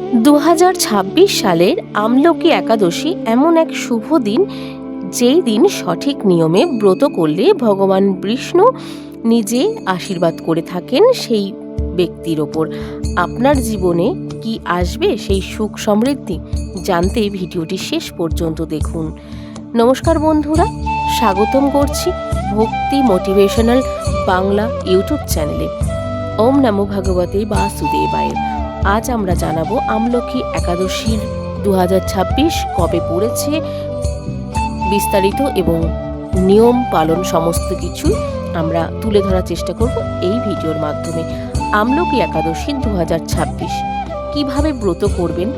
2026 সালের আমলকি একাদশী এমন এক শুভ দিন, যেই দিন সঠিক নিয়মে ব্রত করলে ভগবান বিষ্ণু নিজে আশীর্বাদ করে থাকেন সেই ব্যক্তির ওপর। আপনার জীবনে কি আসবে সেই সুখ সমৃদ্ধি? জানতে ভিডিওটি শেষ পর্যন্ত দেখুন। নমস্কার বন্ধুরা, স্বাগতম করছি ভক্তি মোটিভেশনাল বাংলা ইউটিউব চ্যানেলে। ওম নমো ভগবতে বাসুদেবায়। আজ আমরা জানাবো আমলকি একাদশীর 2026 কবে পড়েছে, বিস্তারিত এবং নিয়ম পালন সমস্ত কিছু আমরা তুলে ধরার চেষ্টা করব এই ভিডিওর মাধ্যমে। আমলকি একাদশী 2026 কিভাবে ব্রত করবেন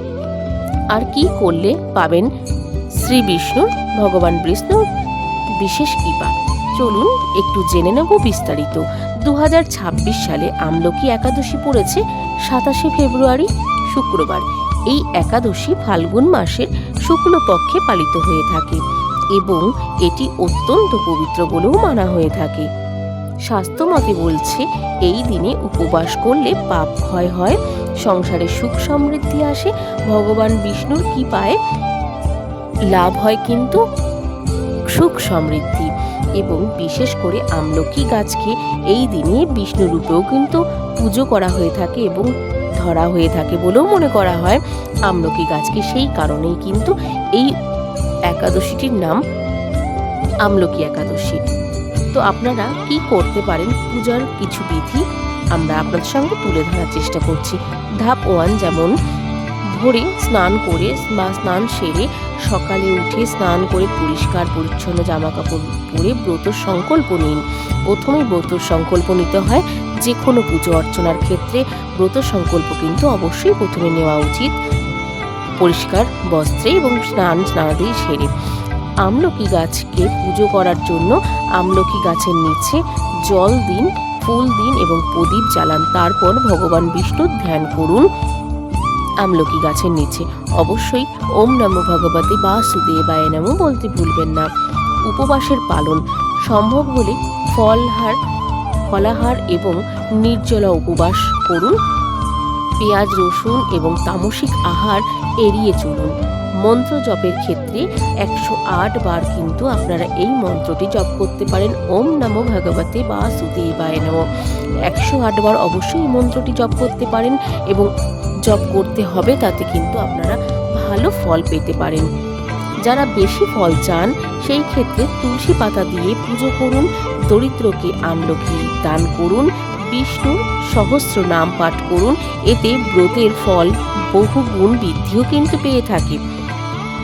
আর কি করলে পাবেন শ্রী বিষ্ণুর, ভগবান বিষ্ণুর বিশেষ কৃপা, চলুন একটু জেনে নেব বিস্তারিত। 2026 সালে আমলকি একাদশী পড়েছে 27শে ফেব্রুয়ারি শুক্রবার। এই একাদশী ফাল্গুন মাসের শুক্লপক্ষে পালিত হয়ে থাকে এবং এটি অত্যন্ত পবিত্র বলেও মানা হয়ে থাকে। শাস্ত্রমতে বলছে এই দিনে উপবাস করলে পাপ ক্ষয় হয়, সংসারে সুখ সমৃদ্ধি আসে, ভগবান বিষ্ণুর কৃপায় লাভ হয় কিন্তু সুখ সমৃদ্ধি। এবং বিশেষ করে আমলকি গাছকে এই দিনে বিষ্ণু রূপেও কিন্তু পুজো করা হয়ে থাকে এবং ধরা হয়ে থাকে বলেও মনে করা হয় আমলকি গাছকে। সেই কারণেই কিন্তু এই একাদশীটির নাম আমলকি একাদশী। তো আপনারা কি করতে পারেন, পূজার কিছু বিধি আমরা আপনাদের সঙ্গে তুলে ধরার চেষ্টা করছি। ধাপ 1, যেমন ভোরে স্নান করে বা স্নান সেরে সকালে উঠে স্নান করে পরিষ্কার পরিচ্ছন্ন জামা কাপড় পরে ব্রত সংকল্প নিন। প্রথমেই ব্রত সংকল্প নিতে হয় যে কোনো পুজো অর্চনার ক্ষেত্রে। ব্রত সংকল্প কিন্তু অবশ্যই প্রথমে নেওয়া উচিত পরিষ্কার বস্ত্রে এবং স্নানাদি সেরে। আমলকি গাছকে পুজো করার জন্য আমলকি গাছের নিচে জল দিন, ফুল দিন এবং প্রদীপ জ্বালান। তারপর ভগবান বিষ্ণুর ধ্যান করুন আমলকি গাছের নিচে। অবশ্যই ওম নমো ভগবতে বাসুদেবায় নমো বলতে ভুলবেন না। উপবাসের পালন সম্ভব হলে ফলাহার এবং নির্জলা উপবাস করুন। পেঁয়াজ রসুন এবং তামসিক আহার এড়িয়ে চলুন। মন্ত্র জপের ক্ষেত্রে 108 বার কিন্তু আপনারা এই মন্ত্রটি জপ করতে পারেন, ওম নমো ভগবতে বাসুদেবায় নমো। 108 বার অবশ্যই এই মন্ত্রটি জপ করতে পারেন এবং জপ করতে হবে, তাতে কিন্তু আপনারা ভালো ফল পেতে পারেন। যারা বেশি ফল চান সেই ক্ষেত্রে তুলসী পাতা দিয়ে পুজো করুন, দরিদ্রকে আমলকি দান করুন, বিষ্ণুর সহস্র নাম পাঠ করুন। এতে ব্রতের ফল বহু গুণ বৃদ্ধিও কিন্তু পেয়ে থাকে।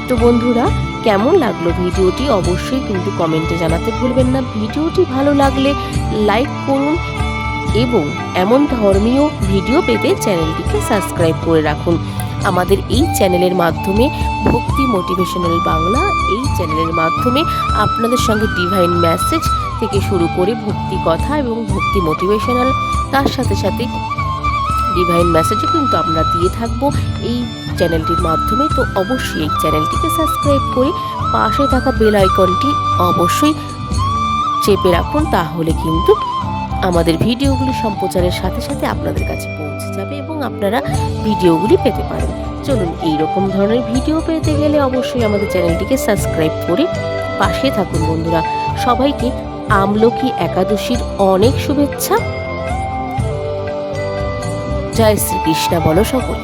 তো বন্ধুরা, কেমন লাগলো ভিডিওটি অবশ্যই কিন্তু কমেন্টে জানাতে ভুলবেন না। ভিডিওটি ভালো লাগলে লাইক করুন এবং এমন ধর্মীয় ভিডিও পেতে চ্যানেলটিকে সাবস্ক্রাইব করে রাখুন। আমাদের এই চ্যানেলের মাধ্যমে ভক্তি মোটিভেশনাল বাংলা, এই চ্যানেলের মাধ্যমে আপনাদের সঙ্গে ডিভাইন মেসেজ থেকে শুরু করে ভক্তি কথা এবং ভক্তি মোটিভেশনাল, তার সাথে সাথে ডিভাইন মেসেজও কিন্তু আমরা দিয়ে থাকবো এই চ্যানেলটির মাধ্যমে। তো অবশ্যই এই চ্যানেলটিকে সাবস্ক্রাইব করে পাশে থাকা বেল আইকনটি অবশ্যই চেপে রাখুন, তাহলে কিন্তু আমাদের ভিডিওগুলি সম্প্রচারের সাথে সাথে আপনাদের কাছে পৌঁছে যাবে এবং আপনারা ভিডিওগুলি পেতে পারেন। চলুন, এইরকম ধরনের ভিডিও পেতে গেলে অবশ্যই আমাদের চ্যানেলটিকে সাবস্ক্রাইব করে পাশে থাকুন বন্ধুরা। সবাইকে আমলকি একাদশীর অনেক শুভেচ্ছা। জয় শ্রীকৃষ্ণ বলো সকলে।